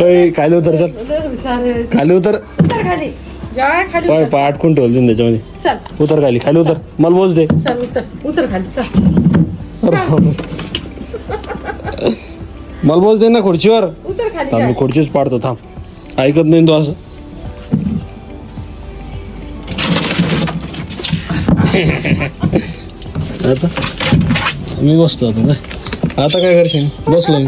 खाली उतर चल खाली उतर पाय अटकून ठेवल दिन त्याच्यामध्ये उतर खाली खाली उतर मला बोच दे मला बोच दे ना खुर्चीवर थांब मी खुर्चीच पाडतो थांब ऐकत नाही तो असं आता मी बसतो आता काय करशील बसलो मी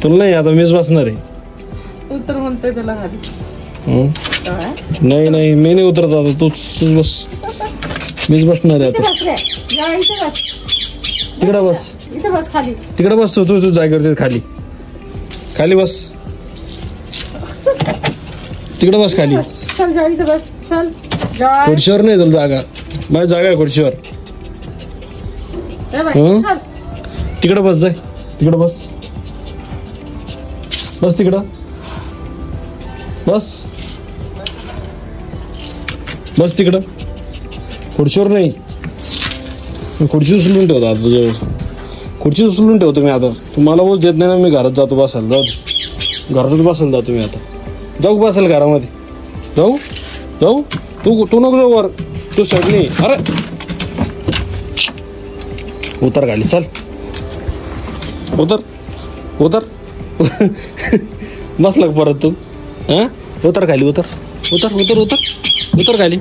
तुला नाही आता मीच बसणार आहे उतर म्हणतोय तुला खाली नाही नाही मी नाही उतरत आता तूच बस मीच बसणार आहे आता तिकडे बस खाली तिकडे बसतो तू जागेवर खाली खाली बस तिकडे बस खाली खुर्चीवर नाही तुला जागा माझी जागा आहे खुर्चीवर तिकडे बस जाय तिकडे बस बस तिकडं बस बस तिकडं खुर्चीवर नाही खुर्ची उचलून ठेवतो आता तुझ्यावर खुर्ची उचलून ठेवतो मी आता तुम्हाला बोल देत नाही ना मी घरात जातो बसायला जाऊ घरातच बसायला जातो मी आता जाऊ बसायला घरामध्ये जाऊ जाऊ तू नको जाऊ वर तू साईड नाही अरे उतर खाली चल उतर उतर बसला परत तू उतर खाली उतर उतर उतर उतर उतर खाली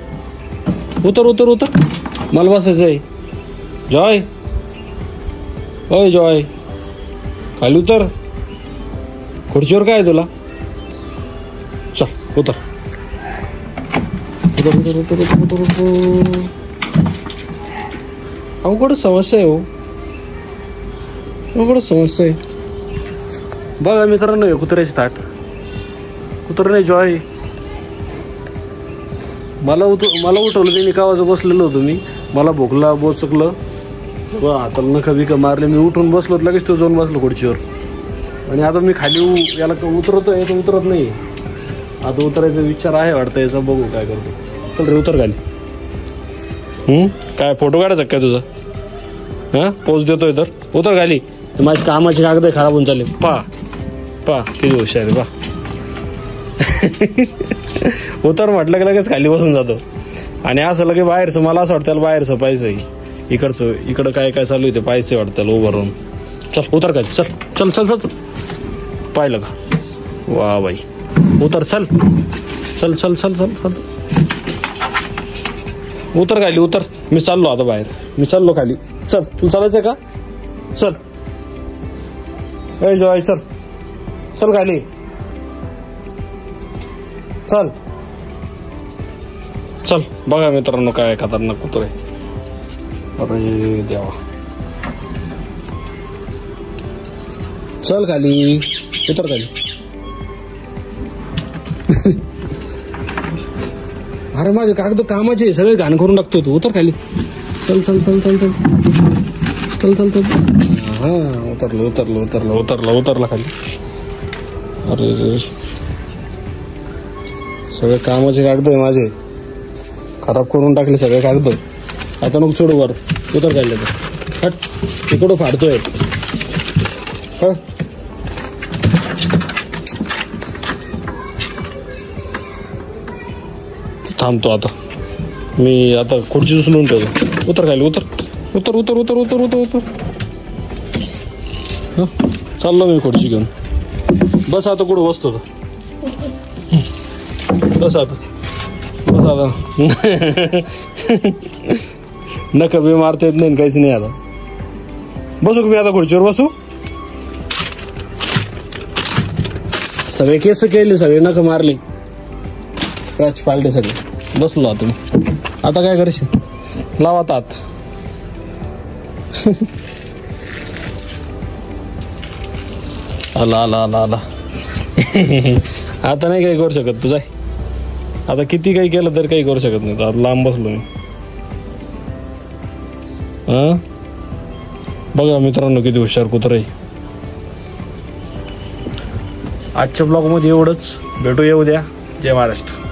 उतर उतर उतर मला बसायचं आहे जॉय ओय जॉय खाली उतर खुर्चीवर काय आहे तुला चल उतर उतर उतर उतर उतर उतर अवघड समस्या आहे हो अवघड समस्या आहे बघा मित्रांनो हे कुत्र्याची ताट कुत्र नाही जॉय मला उठवलं ते मी कावाचं बसलेलो होतो मी मला भोकला बोचकलं हाताला नखा बिका मारले मी उठून बसलो लगेच तो जाऊन बसलो खुर्चीवर आणि आता मी खाली याला उतरतोय तर उतरत नाही आता उतरायचा विचार आहे वाटतं याचा बघू काय करतो चल रे उतर खाली काय फोटो काढायचा काय तुझा पोच देतोय तर उतर खाली माझी कामाची कागद खराब होऊन चालले पा किती हुशार आहे पा उतर म्हटलं की लगेच खाली बसून जातो आणि असं लगे बाहेरचं मला असं वाटतं बाहेरचं पाहिजे इकडं काय काय चालू आहे ते पाहिजे वाटतं उभं राहून चल उतर खाली चल चल चल चल पाहिलं का वा बाई उतर चल चल चल चल चल चल उतर खाली उतर मी चाललो आता बाहेर मी चाललो खाली चल तू चालायचं का चल ए जॉय चल चल खाली चल चल बघा मित्रांनो काय खतरनाक कुत्रे अरे देवा चल खाली उतर खाली अरे माझे कागद कामाचे सगळे घाण करून टाकतोय तू उतर खाली चल चल चल चल चल चल चल चल हा उतरलं उतरलं उतरलं उतरलं उतरलं खाली अरे सगळे कामाचे कागद आहे माझे खराब करून टाकले सगळे कागद आता नको चढू वर उतर खाली हट तिकडं फाडतोय थांबतो आता मी आता खुर्ची उचलून ठेवतो उतर खाली उतर उतर उतर उतर उतर उतर उतर चाललो मी खुर्ची घेऊन बस आता कुठं बसतो बस आता बस आता नका बी मारता येत नाही काहीच नाही आता बसू मी आता खुर्चीवर बसू सगळे केस केले सगळे नख मारले स्क्रॅच पाडले सगळे बसलो आता मी आता काय करशील लावा तात आला आला आला आला आता नाही काही करू शकत तुझा आता किती काही केलं तरी काही करू शकत नाही आता लांब बसलो मी बघा मित्रांनो किती हुशार कुत्रा आहे आजच्या ब्लॉग मध्ये एवढंच भेटू येऊ द्या जय महाराष्ट्र